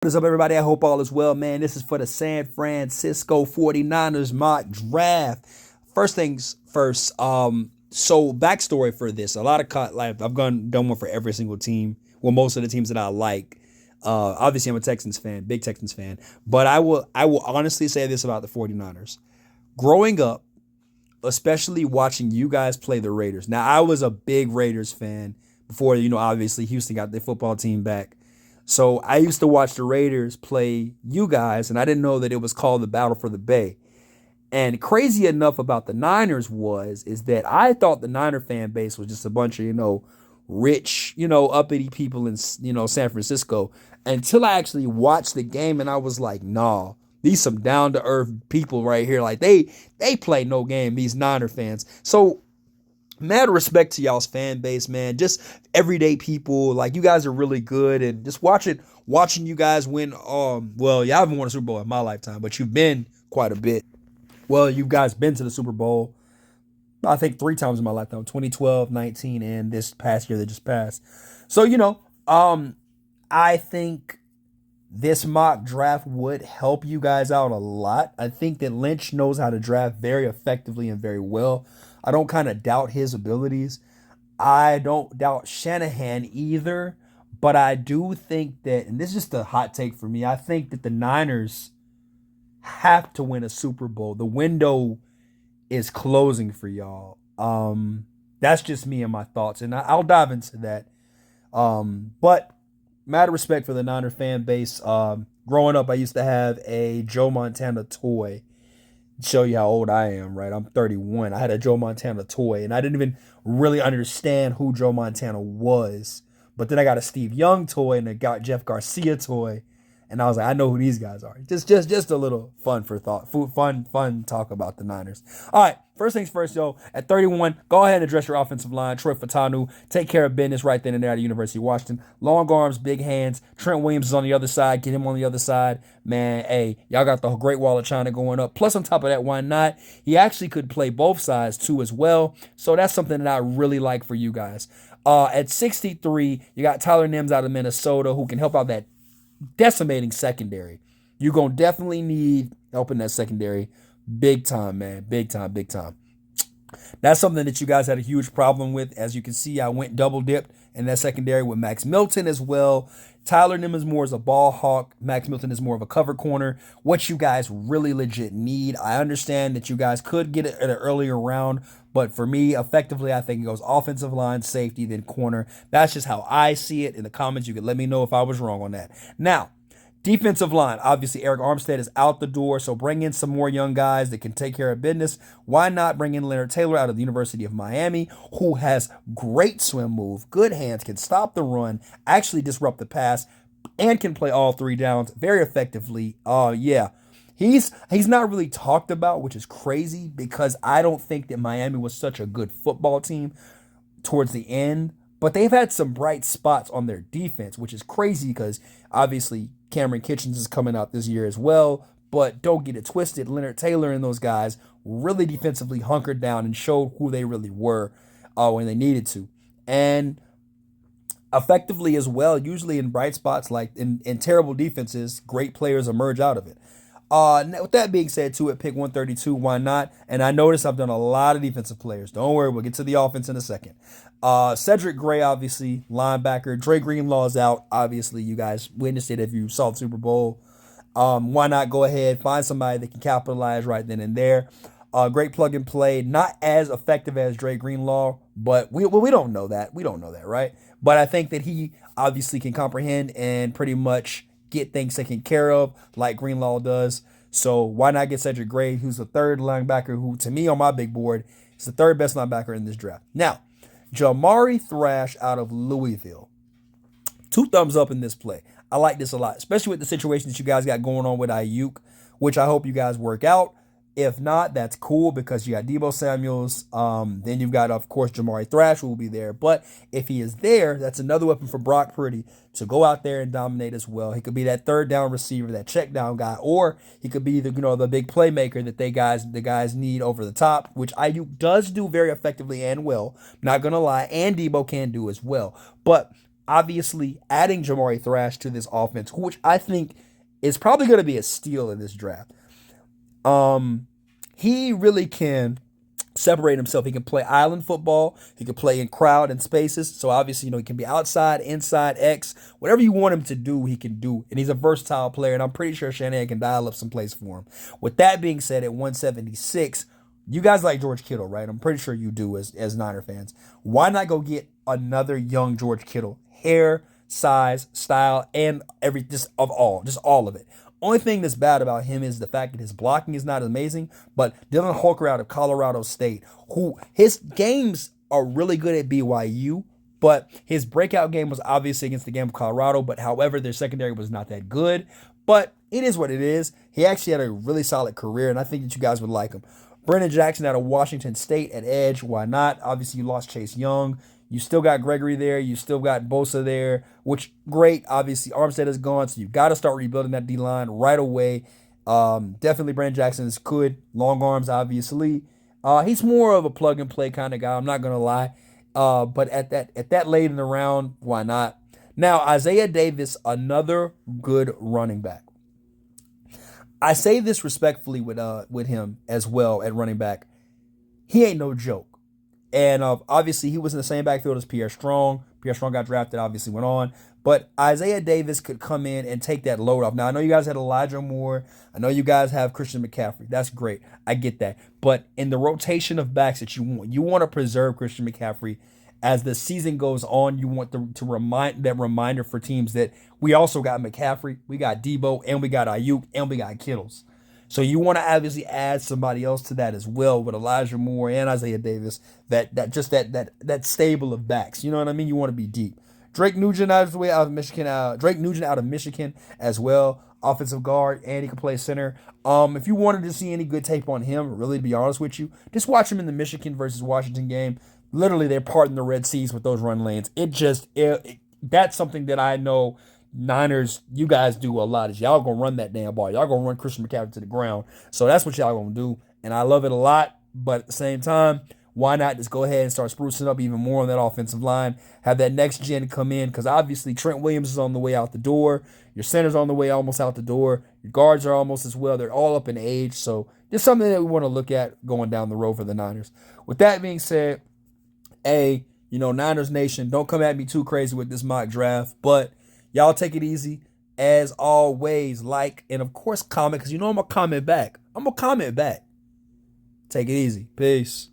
What is up, everybody? I hope all is well, man. This is for the San Francisco 49ers mock draft. First things first, so backstory for this. A lot of like I've done one for every single team. Well, most of the teams that I like. Obviously I'm a Texans fan, big Texans fan, but I will honestly say this about the 49ers. Growing up, especially watching you guys play the Raiders. Now, I was a big Raiders fan before, obviously Houston got their football team back. So I used to watch the Raiders play you guys, and I didn't know that it was called the Battle for the Bay. And crazy enough about the Niners is that I thought the Niner fan base was just a bunch of, rich, uppity people in, San Francisco until I actually watched the game and I was like, nah, these some down to earth people right here. Like they play no game, these Niner fans. So mad respect to y'all's fan base, man. Just everyday people. Like you guys are really good, and just watching you guys win. Well, y'all haven't won a Super Bowl in my lifetime, but you've been quite a bit. Well, you guys been to the Super Bowl, I think three times in my lifetime: 2012, 19, and this past year that just passed. So I think this mock draft would help you guys out a lot. I think that Lynch knows how to draft very effectively and very well. I don't kind of doubt his abilities. I don't doubt Shanahan either, but I do think that, and this is just a hot take for me, I think that the Niners have to win a Super Bowl. The window is closing for y'all. That's just me and my thoughts, and I'll dive into that. But matter of respect for the Niner fan base. Growing up, I used to have a Joe Montana toy. Show you how old I am, right? I'm 31. I had a Joe Montana toy, and I didn't even really understand who Joe Montana was. But then I got a Steve Young toy and I got Jeff Garcia toy, and I was like, I know who these guys are. Just a little fun for thought, fun talk about the Niners. All right, first things first, yo. At 31, go ahead and address your offensive line. Troy Fatanu, take care of business right then and there at the University of Washington. Long arms, big hands. Trent Williams is on the other side. Get him on the other side, man. Hey, y'all got the Great Wall of China going up. Plus, on top of that, why not? He actually could play both sides too as well. So that's something that I really like for you guys. At 63, you got Tyler Nims out of Minnesota who can help out that decimating secondary. You're going to definitely need help in that secondary. Big time, man. Big time, big time. That's something that you guys had a huge problem with. As you can see, I went double dipped in that secondary with Max Milton as well. Tyler Nimmons more as a ball hawk. Max Milton is more of a cover corner. What you guys really legit need. I understand that you guys could get it at an earlier round, but for me, effectively, I think it goes offensive line, safety, then corner. That's just how I see it. In the comments, you can let me know if I was wrong on that. Now, defensive line, obviously Eric Armstead is out the door, so bring in some more young guys that can take care of business. Why not bring in Leonard Taylor out of the University of Miami, who has great swim move, good hands, can stop the run, actually disrupt the pass, and can play all three downs very effectively. Yeah. He's not really talked about, which is crazy because I don't think that Miami was such a good football team towards the end, but they've had some bright spots on their defense, which is crazy because obviously Cameron Kitchens is coming out this year as well. But don't get it twisted. Leonard Taylor and those guys really defensively hunkered down and showed who they really were when they needed to. And effectively as well, usually in bright spots like in terrible defenses, great players emerge out of it. With that being said, too, at pick 132, why not? And I noticed I've done a lot of defensive players. Don't worry, we'll get to the offense in a second. Cedric Gray, obviously, linebacker. Dre Greenlaw is out. Obviously, you guys witnessed it if you saw the Super Bowl. Why not go ahead, find somebody that can capitalize right then and there. Great plug and play. Not as effective as Dre Greenlaw, but we don't know that. We don't know that, right? But I think that he obviously can comprehend and pretty much get things taken care of like Greenlaw does. So why not get Cedric Gray, who's the third linebacker, who to me on my big board is the third best linebacker in this draft. Now, Jamari Thrash out of Louisville. Two thumbs up in this play. I like this a lot, especially with the situation that you guys got going on with Ayuk, which I hope you guys work out. If not, that's cool because you got Deebo Samuels. Then you've got, of course, Jamari Thrash who will be there. But if he is there, that's another weapon for Brock Purdy to go out there and dominate as well. He could be that third down receiver, that check down guy, or he could be the big playmaker that the guys need over the top, which Ayuk does do very effectively and well. Not gonna lie, and Deebo can do as well. But obviously adding Jamari Thrash to this offense, which I think is probably going to be a steal in this draft. He really can separate himself. He can play island football. He can play in crowd and spaces. So obviously, he can be outside, inside, X, whatever you want him to do, he can do. And he's a versatile player, and I'm pretty sure Shanahan can dial up some plays for him. With that being said, at 176, you guys like George Kittle, right? I'm pretty sure you do as Niner fans. Why not go get another young George Kittle? Hair, size, style, and just all of it. Only thing that's bad about him is the fact that his blocking is not amazing. But Dylan Holker out of Colorado State, who his games are really good at BYU, but his breakout game was obviously against the game of Colorado. But however, their secondary was not that good. But it is what it is. He actually had a really solid career, and I think that you guys would like him. Brennan Jackson out of Washington State at edge. Why not? Obviously, you lost Chase Young. You still got Gregory there. You still got Bosa there, which great. Obviously, Armstead is gone, so you've got to start rebuilding that D-line right away. Definitely Brennan Jackson is good. Long arms, obviously. He's more of a plug-and-play kind of guy. I'm not going to lie. But at that late in the round, why not? Now, Isaiah Davis, another good running back. I say this respectfully with him as well at running back. He ain't no joke. And obviously, he was in the same backfield as Pierre Strong. Pierre Strong got drafted, obviously went on. But Isaiah Davis could come in and take that load off. Now, I know you guys had Elijah Moore. I know you guys have Christian McCaffrey. That's great. I get that. But in the rotation of backs that you want to preserve Christian McCaffrey. As the season goes on, you want to remind that reminder for teams that we also got McCaffrey, we got Debo, and we got Ayuk, and we got Kittles. So you want to obviously add somebody else to that as well with Elijah Moore and Isaiah Davis. That stable of backs. You know what I mean? You want to be deep. Drake Nugent out of Michigan. Drake Nugent out of Michigan as well. Offensive guard, and he can play center. If you wanted to see any good tape on him, really to be honest with you, just watch him in the Michigan versus Washington game. Literally, they're parting the Red Seas with those run lanes. That's something that I know Niners, you guys do a lot. Is y'all gonna run that damn ball. Y'all gonna run Christian McCaffrey to the ground. So that's what y'all gonna do. And I love it a lot. But at the same time, why not just go ahead and start sprucing up even more on that offensive line? Have that next gen come in, because obviously Trent Williams is on the way out the door. Your center's on the way almost out the door. Your guards are almost as well. They're all up in age. So just something that we want to look at going down the road for the Niners. With that being said, Niners Nation, don't come at me too crazy with this mock draft, but y'all take it easy. As always, like, and of course comment, because I'm going to comment back. Take it easy. Peace.